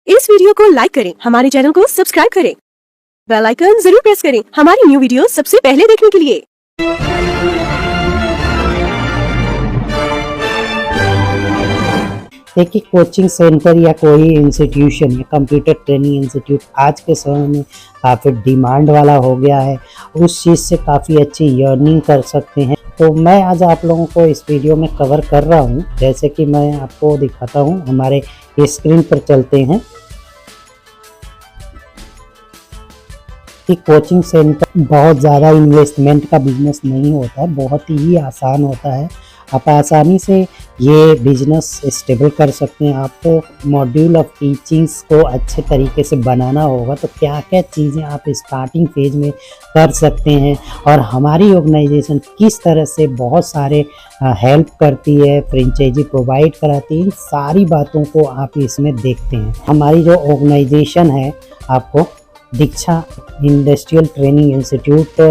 इस वीडियो को लाइक करें, हमारे चैनल को सब्सक्राइब करें, बेल आइकन जरूर प्रेस करें हमारी न्यू वीडियो सबसे पहले देखने के लिए। देखिए, कोचिंग सेंटर या कोई इंस्टीट्यूशन या कंप्यूटर ट्रेनिंग इंस्टीट्यूट आज के समय में काफ़ी डिमांड वाला हो गया है। उस चीज़ से काफ़ी अच्छी अर्निंग कर सकते हैं। तो मैं आज आप लोगों को इस वीडियो में कवर कर रहा हूं। जैसे कि मैं आपको दिखाता हूं, हमारे स्क्रीन पर चलते हैं कि कोचिंग सेंटर बहुत ज़्यादा इन्वेस्टमेंट का बिजनेस नहीं होता है, बहुत ही आसान होता है। आप आसानी से ये बिजनेस स्टेबल कर सकते हैं। आपको मॉड्यूल ऑफ टीचिंग्स को अच्छे तरीके से बनाना होगा, तो क्या क्या चीज़ें आप स्टार्टिंग फेज में कर सकते हैं और हमारी ऑर्गेनाइजेशन किस तरह से बहुत सारे हेल्प करती है, फ्रेंचाइजी प्रोवाइड कराती है, इन सारी बातों को आप इसमें देखते हैं। हमारी जो ऑर्गेनाइजेशन है, आपको दीक्षा इंडस्ट्रियल ट्रेनिंग इंस्टीट्यूट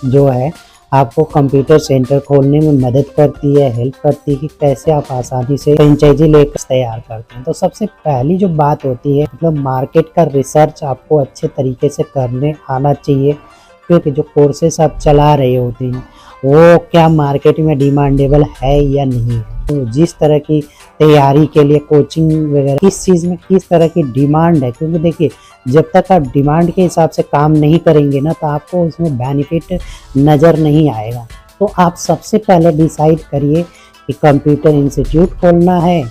जो है, आपको कंप्यूटर सेंटर खोलने में मदद करती है, हेल्प करती है कि कैसे आप आसानी से फ्रेंचाइजी लेकर तैयार करते हैं। तो सबसे पहली जो बात होती है, मतलब मार्केट का रिसर्च आपको अच्छे तरीके से करने आना चाहिए, क्योंकि जो कोर्सेस आप चला रहे होते हैं वो क्या मार्केट में डिमांडेबल है या नहीं है। तो जिस तरह की तैयारी के लिए कोचिंग वगैरह किस चीज़ में किस तरह की डिमांड है, क्योंकि देखिए, जब तक आप डिमांड के हिसाब से काम नहीं करेंगे ना, तो आपको उसमें बेनिफिट नज़र नहीं आएगा। तो आप सबसे पहले डिसाइड करिए कि कंप्यूटर इंस्टीट्यूट खोलना है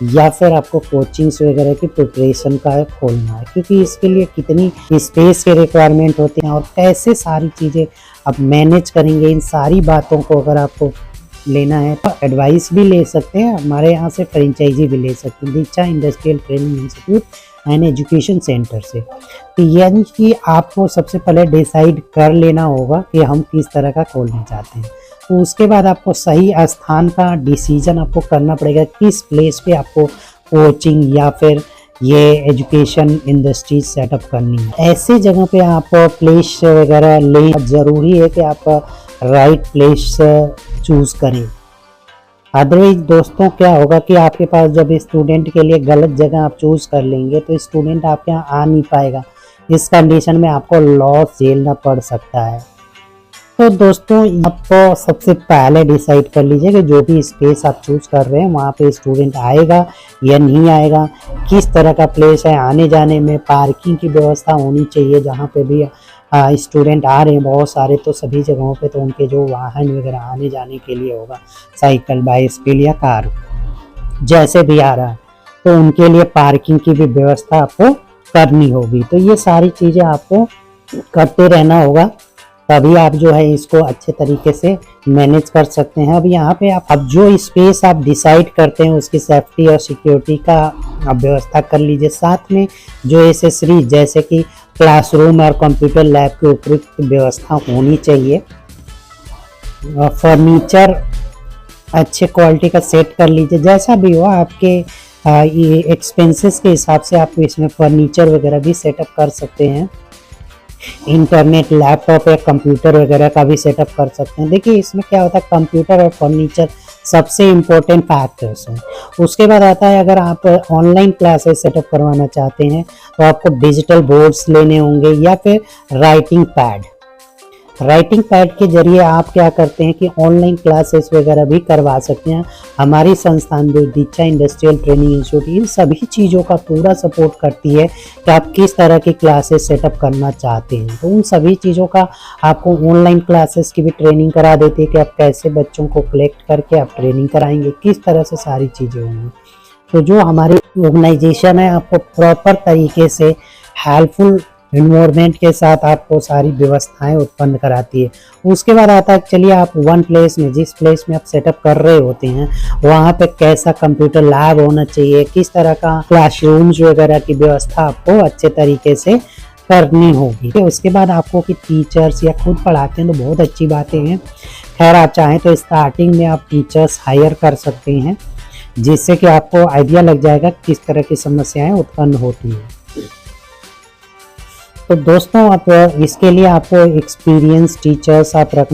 या फिर आपको कोचिंग्स वगैरह की प्रिपरेशन का खोलना है, क्योंकि इसके लिए कितनी स्पेस के रिक्वायरमेंट होते हैं और कैसे सारी चीज़ें आप मैनेज करेंगे। इन सारी बातों को अगर आपको लेना है तो एडवाइस भी ले सकते हैं, हमारे यहाँ से फ्रेंचाइजी भी ले सकते हैं, Diksha industrial training institute and education centre से। तो यानी कि आपको सबसे पहले डिसाइड कर लेना होगा कि हम किस तरह का खोलना चाहते हैं। तो उसके बाद आपको सही स्थान का डिसीजन आपको करना पड़ेगा, किस प्लेस पे आपको कोचिंग या फिर ये एजुकेशन इंडस्ट्री सेटअप करनी है। ऐसी जगह पे आप प्लेस वगैरह ले, ज़रूरी है कि आप राइट प्लेस चूज़ करें। अदरवाइज दोस्तों क्या होगा कि आपके पास जब स्टूडेंट के लिए गलत जगह आप चूज़ कर लेंगे तो स्टूडेंट आपके यहाँ आ नहीं पाएगा। इस कंडीशन में आपको लॉस झेलना पड़ सकता है। तो दोस्तों, आपको सबसे पहले डिसाइड कर लीजिए कि जो भी स्पेस आप चूज़ कर रहे हैं वहाँ पे स्टूडेंट आएगा या नहीं आएगा, किस तरह का प्लेस है, आने जाने में पार्किंग की व्यवस्था होनी चाहिए। जहाँ पे भी स्टूडेंट आ रहे हैं बहुत सारे, तो सभी जगहों पे तो उनके जो वाहन वगैरह आने जाने के लिए होगा, साइकिल, बाइसिकल या कार, जैसे भी आ रहा है, तो उनके लिए पार्किंग की भी व्यवस्था आपको करनी होगी। तो ये सारी चीज़ें आपको करते रहना होगा, तभी आप जो है इसको अच्छे तरीके से मैनेज कर सकते हैं। अब यहाँ पे आप अब जो स्पेस आप डिसाइड करते हैं उसकी सेफ्टी और सिक्योरिटी का आप व्यवस्था कर लीजिए। साथ में जो एसेसरी जैसे कि क्लासरूम और कंप्यूटर लैब की उपयुक्त व्यवस्था होनी चाहिए। फर्नीचर अच्छे क्वालिटी का सेट कर लीजिए, जैसा भी हो आपके ये एक्सपेंसेस के हिसाब से आप इसमें फर्नीचर वगैरह भी सेटअप कर सकते हैं। इंटरनेट, लैपटॉप या कंप्यूटर वगैरह का भी सेटअप कर सकते हैं। देखिए, इसमें क्या होता है, कंप्यूटर और फर्नीचर सबसे इम्पोर्टेंट फैक्टर्स हैं। उसके बाद आता है, अगर आप ऑनलाइन क्लासेस सेटअप करवाना चाहते हैं तो आपको डिजिटल बोर्ड्स लेने होंगे या फिर राइटिंग पैड के जरिए आप क्या करते हैं कि ऑनलाइन क्लासेस वगैरह भी करवा सकते हैं। हमारी संस्थान जो दीक्षा इंडस्ट्रियल ट्रेनिंग इंस्टीट्यूट इन सभी चीज़ों का पूरा सपोर्ट करती है कि आप किस तरह की क्लासेस सेटअप करना चाहते हैं। तो उन सभी चीज़ों का आपको ऑनलाइन क्लासेस की भी ट्रेनिंग करा देती है कि आप कैसे बच्चों को कलेक्ट करके आप ट्रेनिंग कराएंगे, किस तरह से सारी चीज़ें होंगी। तो जो हमारी ऑर्गेनाइजेशन है, आपको प्रॉपर तरीके से हेल्पफुल इन्वायरमेंट के साथ आपको सारी व्यवस्थाएं उत्पन्न कराती है। उसके बाद आता है, चलिए आप वन प्लेस में, जिस प्लेस में आप सेटअप कर रहे होते हैं वहाँ पे कैसा कंप्यूटर लैब होना चाहिए, किस तरह का क्लासरूम्स वगैरह की व्यवस्था आपको अच्छे तरीके से करनी होगी। तो उसके बाद आपको कि टीचर्स या खुद पढ़ाते हैं तो बहुत अच्छी बातें हैं। खैर, आप चाहें तो स्टार्टिंग में आप टीचर्स हायर कर सकते हैं, जिससे कि आपको आइडिया लग जाएगा किस तरह की समस्याएं उत्पन्न होती हैं। तो दोस्तों आप इसके लिए आपको एक्सपीरियंस टीचर्स आप रख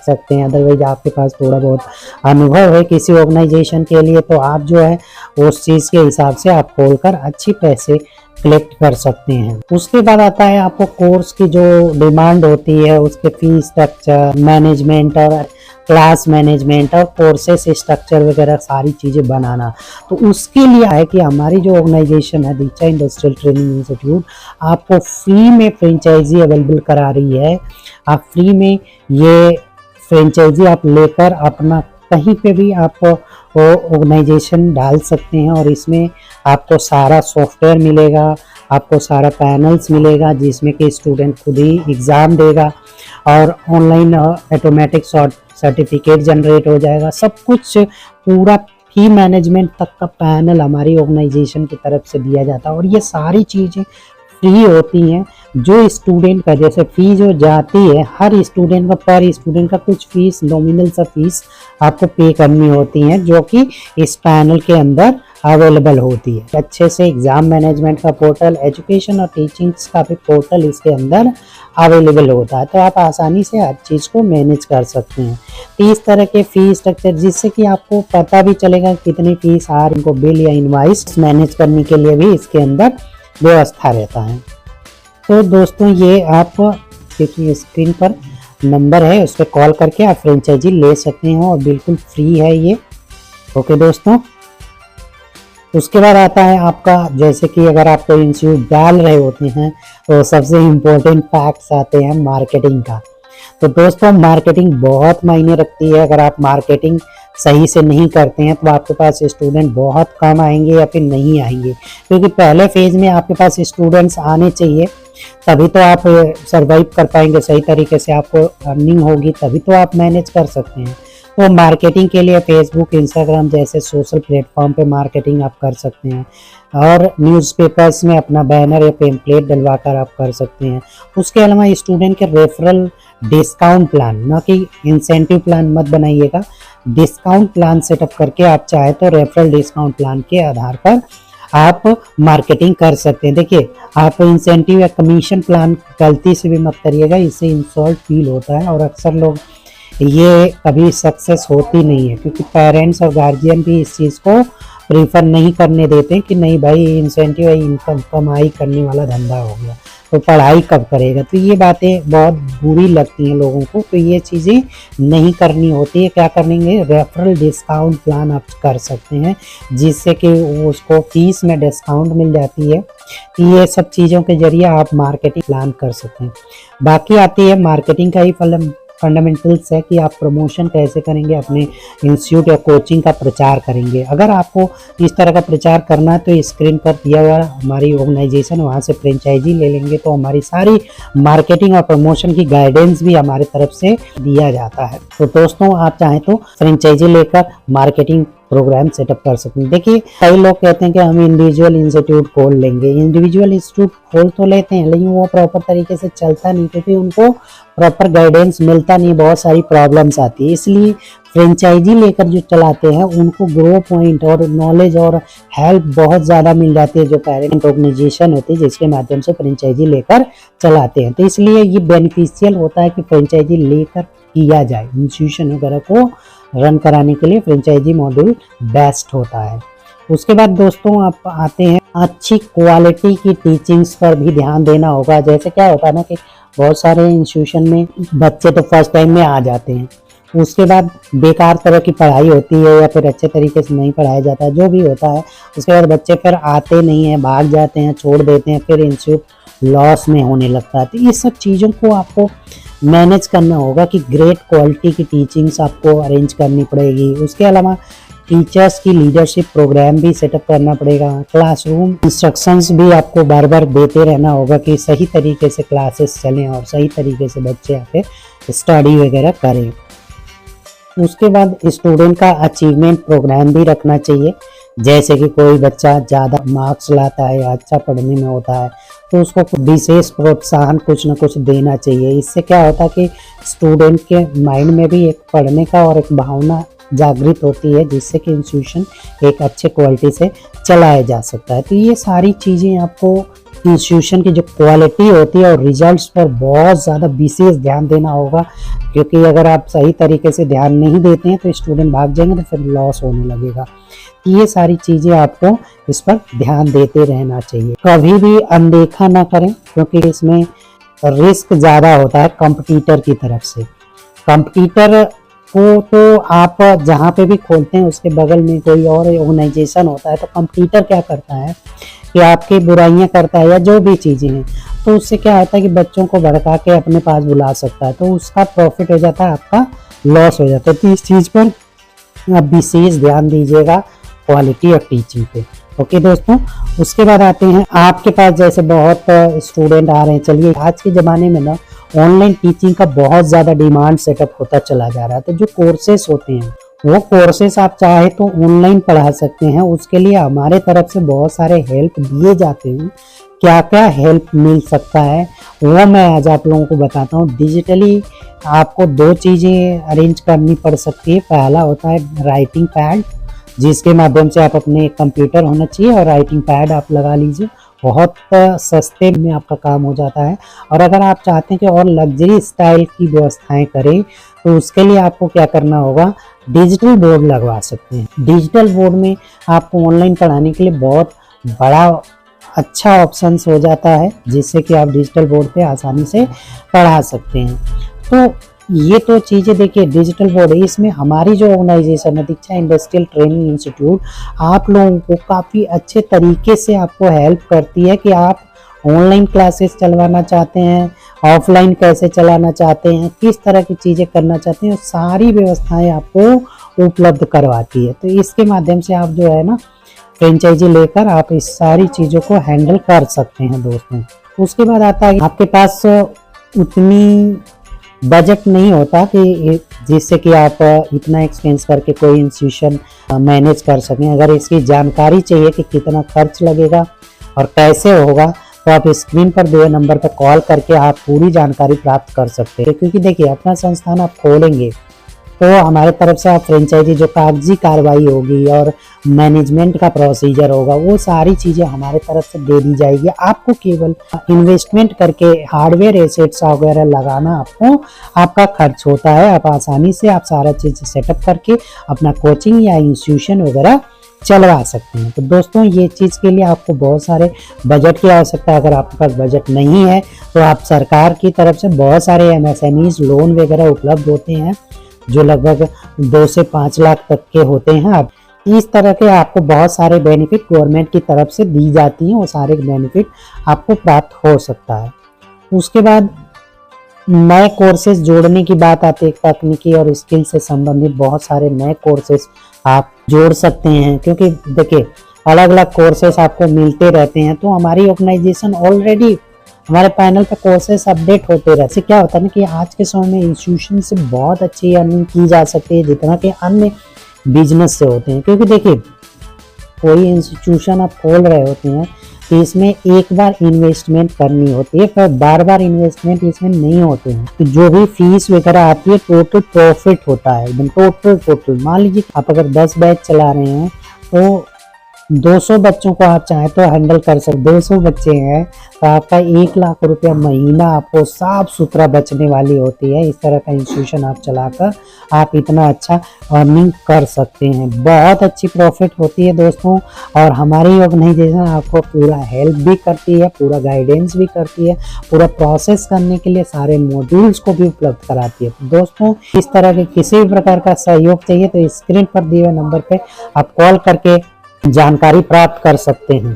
सकते हैं। अदरवाइज आपके पास थोड़ा बहुत अनुभव है किसी ऑर्गेनाइजेशन के लिए तो आप जो है उस चीज़ के हिसाब से आप खोलकर अच्छी पैसे कलेक्ट कर सकते हैं। उसके बाद आता है आपको कोर्स की जो डिमांड होती है, उसके फीस स्ट्रक्चर, मैनेजमेंट और क्लास मैनेजमेंट और कोर्सेस स्ट्रक्चर वगैरह सारी चीज़ें बनाना। तो उसके लिए है कि हमारी जो ऑर्गेनाइजेशन है दीक्षा इंडस्ट्रियल ट्रेनिंग इंस्टीट्यूट आपको फ्री में फ्रेंचाइजी अवेलेबल करा रही है। आप फ्री में ये फ्रेंचाइजी आप लेकर अपना कहीं पे भी आप ऑर्गेनाइजेशन डाल सकते हैं और इसमें आपको सारा सॉफ्टवेयर मिलेगा, आपको सारा पैनल्स मिलेगा जिसमें कि स्टूडेंट खुद ही एग्ज़ाम देगा और ऑनलाइन ऑटोमेटिक सर्टिफिकेट जनरेट हो जाएगा। सब कुछ पूरा फी मैनेजमेंट तक का पैनल हमारी ऑर्गेनाइजेशन की तरफ से दिया जाता है और ये सारी चीज़ें फ्री होती हैं। जो स्टूडेंट का जैसे फी जो जाती है हर स्टूडेंट का पर स्टूडेंट का कुछ फीस नॉमिनल सा फीस आपको पे करनी होती है जो कि इस पैनल के अंदर अवेलेबल होती है। अच्छे से एग्जाम मैनेजमेंट का पोर्टल, एजुकेशन और टीचिंग्स का भी पोर्टल इसके अंदर अवेलेबल होता है तो आप आसानी से हर चीज़ को मैनेज कर सकते हैं। तो इस तरह के फीस स्ट्रक्चर जिससे कि आपको पता भी चलेगा कितनी फीस आ रही, इनको बिल या इनवाइस मैनेज करने के लिए भी इसके अंदर व्यवस्था रहता है। तो दोस्तों ये आप देखिए स्क्रीन पर नंबर है उस पर कॉल करके आप फ्रेंचाइजी ले सकते हैं और बिल्कुल फ्री है ये। ओके दोस्तों, उसके बाद आता है आपका जैसे कि अगर आप कोई इंस्टीट्यूट डाल रहे होते हैं तो सबसे इम्पोर्टेंट फैक्ट्स आते हैं मार्केटिंग का। तो दोस्तों मार्केटिंग बहुत मायने रखती है। अगर आप मार्केटिंग सही से नहीं करते हैं तो आपके पास स्टूडेंट बहुत कम आएंगे या फिर नहीं आएंगे, क्योंकि पहले फेज में आपके पास स्टूडेंट्स आने चाहिए तभी तो आप सरवाइव कर पाएंगे सही तरीके से, आपको अर्निंग होगी तभी तो आप मैनेज कर सकते हैं। तो मार्केटिंग के लिए फेसबुक, इंस्टाग्राम जैसे सोशल प्लेटफॉर्म पे मार्केटिंग आप कर सकते हैं और न्यूज़पेपर्स में अपना बैनर या पेम्पलेट डलवाकर आप कर सकते हैं। उसके अलावा स्टूडेंट के रेफरल डिस्काउंट प्लान, ना कि इंसेंटिव प्लान मत बनाइएगा, डिस्काउंट प्लान सेटअप करके आप चाहे तो रेफरल डिस्काउंट प्लान के आधार पर आप मार्केटिंग कर सकते हैं। देखिए आप इंसेंटिव या कमीशन प्लान गलती से भी मत करिएगा, इससे इंसल्ट फील होता है और अक्सर लोग ये कभी सक्सेस होती नहीं है क्योंकि पेरेंट्स और गार्जियन भी इस चीज़ को प्रीफर नहीं करने देते कि नहीं भाई इंसेंटिव या इनकम कमाई करने वाला धंधा हो गया तो पढ़ाई कब करेगा। तो ये बातें बहुत बुरी लगती हैं लोगों को, तो ये चीज़ें नहीं करनी होती है। क्या करेंगे, रेफरल डिस्काउंट प्लान आप कर सकते हैं जिससे कि उसको फीस में डिस्काउंट मिल जाती है। ये सब चीज़ों के जरिए आप मार्केटिंग प्लान कर सकते हैं। बाकी आती है मार्केटिंग का ही फंडामेंटल्स है कि आप प्रमोशन कैसे करेंगे, अपने इंस्टीट्यूट या कोचिंग का प्रचार करेंगे। अगर आपको इस तरह का प्रचार करना है तो स्क्रीन पर दिया हुआ हमारी ऑर्गेनाइजेशन वहाँ से फ्रेंचाइजी ले लेंगे तो हमारी सारी मार्केटिंग और प्रमोशन की गाइडेंस भी हमारी तरफ से दिया जाता है। तो दोस्तों आप चाहें तो फ्रेंचाइजी लेकर मार्केटिंग प्रोग्राम सेटअप कर सकते हैं। देखिए कई लोग कहते हैं कि हम इंडिविजुअल इंस्टीट्यूट खोल लेंगे, इंडिविजुअल इंस्टीट्यूट खोल तो लेते हैं लेकिन वो प्रॉपर तरीके से चलता नहीं क्योंकि उनको प्रॉपर गाइडेंस मिलता नहीं, बहुत सारी प्रॉब्लम्स आती है। इसलिए फ्रेंचाइजी लेकर जो चलाते हैं उनको ग्रो पॉइंट और नॉलेज और हेल्प बहुत ज़्यादा मिल जाती है जो पेरेंट ऑर्गेनाइजेशन होती है जिसके माध्यम से फ्रेंचाइजी लेकर चलाते हैं। तो इसलिए ये बेनिफिशियल होता है कि फ्रेंचाइजी लेकर किया जाए। इंस्टीट्यूशन वगैरह को रन कराने के लिए फ्रेंचाइजी मॉड्यूल बेस्ट होता है। उसके बाद दोस्तों आप आते हैं अच्छी क्वालिटी की टीचिंग्स पर भी ध्यान देना होगा। जैसे क्या होता है ना कि बहुत सारे इंस्टीट्यूशन में बच्चे तो फर्स्ट टाइम में आ जाते हैं, उसके बाद बेकार तरह की पढ़ाई होती है या फिर अच्छे तरीके से नहीं पढ़ाया जाता है, जो भी होता है उसके बाद बच्चे फिर आते नहीं हैं, भाग जाते हैं, छोड़ देते हैं, फिर इंस्टीट्यूट लॉस में होने लगता है। तो ये सब चीज़ों को आपको मैनेज करना होगा कि ग्रेट क्वालिटी की टीचिंग्स आपको अरेंज करनी पड़ेगी। उसके अलावा टीचर्स की लीडरशिप प्रोग्राम भी सेटअप करना पड़ेगा। क्लासरूम इंस्ट्रक्शंस भी आपको बार बार देते रहना होगा कि सही तरीके से क्लासेस चलें और सही तरीके से बच्चे आके स्टडी वगैरह करें। उसके बाद स्टूडेंट का अचीवमेंट प्रोग्राम भी रखना चाहिए। जैसे कि कोई बच्चा ज़्यादा मार्क्स लाता है या अच्छा पढ़ने में होता है तो उसको विशेष प्रोत्साहन कुछ ना कुछ देना चाहिए। इससे क्या होता है कि स्टूडेंट के माइंड में भी एक पढ़ने का और एक भावना जागृत होती है जिससे कि इंस्टीट्यूशन एक अच्छे क्वालिटी से चलाया जा सकता है। तो ये सारी चीज़ें आपको इंस्टीट्यूशन की जो क्वालिटी होती है और रिजल्ट्स पर बहुत ज़्यादा विशेष ध्यान देना होगा, क्योंकि अगर आप सही तरीके से ध्यान नहीं देते हैं तो स्टूडेंट भाग जाएंगे तो फिर लॉस होने लगेगा। ये सारी चीज़ें आपको इस पर ध्यान देते रहना चाहिए, कभी भी अनदेखा ना करें, क्योंकि इसमें रिस्क ज़्यादा होता है कंपटीटर की तरफ से। कंपटीटर को तो आप जहाँ पे भी खोलते हैं उसके बगल में कोई और ऑर्गेनाइजेशन होता है, तो कंपटीटर क्या करता है कि आपकी बुराइयां करता है या जो भी चीज़ें हैं, तो उससे क्या होता है कि बच्चों को भड़का के अपने पास बुला सकता है, तो उसका प्रॉफिट हो जाता है, आपका लॉस हो जाता है। तो इस चीज़ पर आप विशेष ध्यान दीजिएगा, क्वालिटी और टीचिंग पे। ओके दोस्तों, उसके बाद आते हैं आपके पास जैसे बहुत स्टूडेंट आ रहे हैं। चलिए, आज के ज़माने में ना ऑनलाइन टीचिंग का बहुत ज़्यादा डिमांड सेटअप होता चला जा रहा है। तो जो कोर्सेस होते हैं वो कोर्सेस आप चाहे तो ऑनलाइन पढ़ा सकते हैं। उसके लिए हमारे तरफ से बहुत सारे हेल्प दिए जाते हैं। क्या क्या हेल्प मिल सकता है वो मैं आज आप लोगों को बताता हूँ। डिजिटली आपको 2 चीज़ें अरेंज करनी पड़ सकती है। पहला होता है राइटिंग पैड, जिसके माध्यम से आप अपने कंप्यूटर होना चाहिए और राइटिंग पैड आप लगा लीजिए, बहुत सस्ते में आपका काम हो जाता है। और अगर आप चाहते हैं कि और लग्जरी स्टाइल की व्यवस्थाएं करें तो उसके लिए आपको क्या करना होगा, डिजिटल बोर्ड लगवा सकते हैं। डिजिटल बोर्ड में आपको ऑनलाइन पढ़ाने के लिए बहुत बड़ा अच्छा ऑप्शंस हो जाता है, जिससे कि आप डिजिटल बोर्ड पे आसानी से पढ़ा सकते हैं। तो ये तो चीज़ें देखिए, डिजिटल बोर्ड है, इसमें हमारी जो ऑर्गेनाइजेशन है दीक्षा इंडस्ट्रियल ट्रेनिंग इंस्टीट्यूट आप लोगों को काफ़ी अच्छे तरीके से आपको हेल्प करती है कि आप ऑनलाइन क्लासेस चलवाना चाहते हैं, ऑफलाइन कैसे चलाना चाहते हैं, किस तरह की चीज़ें करना चाहते हैं, सारी व्यवस्थाएं आपको उपलब्ध करवाती है। तो इसके माध्यम से आप जो है ना फ्रेंचाइजी लेकर आप इस सारी चीज़ों को हैंडल कर सकते हैं दोस्तों। उसके बाद आता है आपके पास उतनी बजट नहीं होता कि जिससे कि आप इतना एक्सपेंस करके कोई इंस्टीट्यूशन मैनेज कर सकें। अगर इसकी जानकारी चाहिए कि कितना खर्च लगेगा और कैसे होगा, तो आप स्क्रीन पर दिए नंबर पर कॉल करके आप पूरी जानकारी प्राप्त कर सकते हैं। क्योंकि देखिए, अपना संस्थान आप खोलेंगे तो हमारे तरफ से आप फ्रेंचाइजी जो कागजी कार्रवाई होगी और मैनेजमेंट का प्रोसीजर होगा, वो सारी चीज़ें हमारे तरफ से दे दी जाएगी। आपको केवल इन्वेस्टमेंट करके हार्डवेयर एसेट्स वगैरह लगाना आपका खर्च होता है। आप आसानी से आप सारा चीज़ सेटअप करके अपना कोचिंग या इंस्टीट्यूशन वगैरह चलवा सकते हैं। तो दोस्तों, ये चीज़ के लिए आपको बहुत सारे बजट की आवश्यकता है। अगर आपके पास बजट नहीं है तो आप सरकार की तरफ से बहुत सारे MSMEs लोन वगैरह उपलब्ध होते हैं, जो लगभग 2 से 5 लाख तक के होते हैं। अब इस तरह के आपको बहुत सारे बेनिफिट गवर्नमेंट की तरफ से दी जाती हैं, वो सारे बेनिफिट आपको प्राप्त हो सकता है। उसके बाद नए कोर्सेज जोड़ने की बात आती है। तकनीकी और स्किल से संबंधित बहुत सारे नए कोर्सेज आप जोड़ सकते हैं, क्योंकि देखिए अलग अलग कोर्सेज आपको मिलते रहते हैं। तो हमारी ऑर्गेनाइजेशन ऑलरेडी हमारे पैनल पर कोर्सेज अपडेट होते रहते। इससे क्या होता है ना कि आज के समय में इंस्टीट्यूशन से बहुत अच्छी अर्निंग की जा सकती है, जितना कि अन्य बिजनेस से होते हैं। क्योंकि देखिए, कोई इंस्टीट्यूशन आप खोल रहे होते हैं तो इसमें एक बार इन्वेस्टमेंट करनी होती है, फिर बार बार इन्वेस्टमेंट इसमें नहीं होते हैं। तो जो भी फीस वगैरह आती है टोटल प्रॉफिट होता है, एकदम टोटल। मान लीजिए आप अगर 10 बैच चला रहे हैं तो 200 बच्चों को आप चाहें तो हैंडल कर सकते। 200 बच्चे हैं तो आपका 1 लाख रुपया महीना आपको साफ सुथरा बचने वाली होती है। इस तरह का इंस्टीट्यूशन आप चलाकर आप इतना अच्छा अर्निंग कर सकते हैं। बहुत अच्छी प्रॉफिट होती है दोस्तों। और हमारी ऑर्गेनाइजेशन आपको पूरा हेल्प भी करती है, पूरा गाइडेंस भी करती है, पूरा प्रोसेस करने के लिए सारे मॉड्यूल्स को भी उपलब्ध कराती है। तो दोस्तों, इस तरह के किसी भी प्रकार का सहयोग चाहिए तो स्क्रीन पर दिए हुए नंबर पे आप कॉल करके जानकारी प्राप्त कर सकते हैं।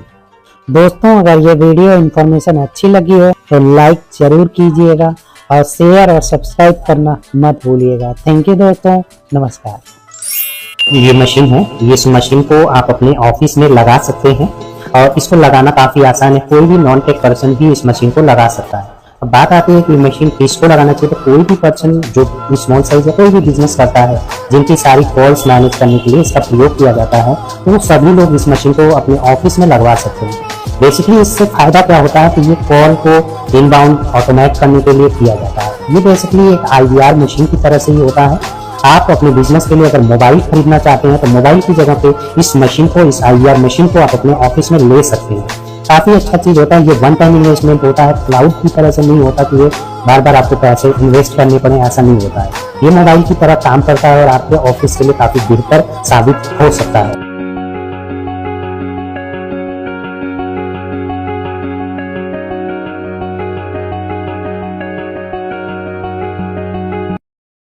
दोस्तों, अगर ये वीडियो इन्फॉर्मेशन अच्छी लगी हो तो लाइक जरूर कीजिएगा और शेयर और सब्सक्राइब करना मत भूलिएगा। थैंक यू दोस्तों, नमस्कार। ये मशीन है, इस मशीन को आप अपने ऑफिस में लगा सकते हैं और इसको लगाना काफी आसान है। कोई भी नॉन टेक पर्सन भी इस मशीन को लगा सकता है। अब बात आती है कि मशीन किसको लगाना चाहिए, तो कोई भी पर्सन जो स्मॉल साइज या कोई भी बिजनेस करता है, जिनकी सारी कॉल्स मैनेज करने के लिए इसका प्रयोग किया जाता है, तो वो सभी लोग इस मशीन को अपने ऑफिस में लगवा सकते हैं। बेसिकली इससे फायदा क्या होता है कि ये कॉल को इनबाउंड ऑटोमेट करने के लिए किया जाता है। ये बेसिकली एक IVR मशीन की तरह से ही होता है। आप अपने बिजनेस के लिए अगर मोबाइल खरीदना चाहते हैं तो मोबाइल की जगह पे इस मशीन को, इस IVR मशीन को आप अपने ऑफिस में ले सकते हैं। काफी अच्छा चीज होता है। ये वन टाइम इन्वेस्टमेंट होता है, क्लाउड की तरह से नहीं होता कि ये बार बार आपको पैसे इन्वेस्ट करने पड़े, ऐसा नहीं होता है। ये मोबाइल की तरह काम करता है और आपके ऑफिस के लिए काफी बेहतर साबित हो सकता है।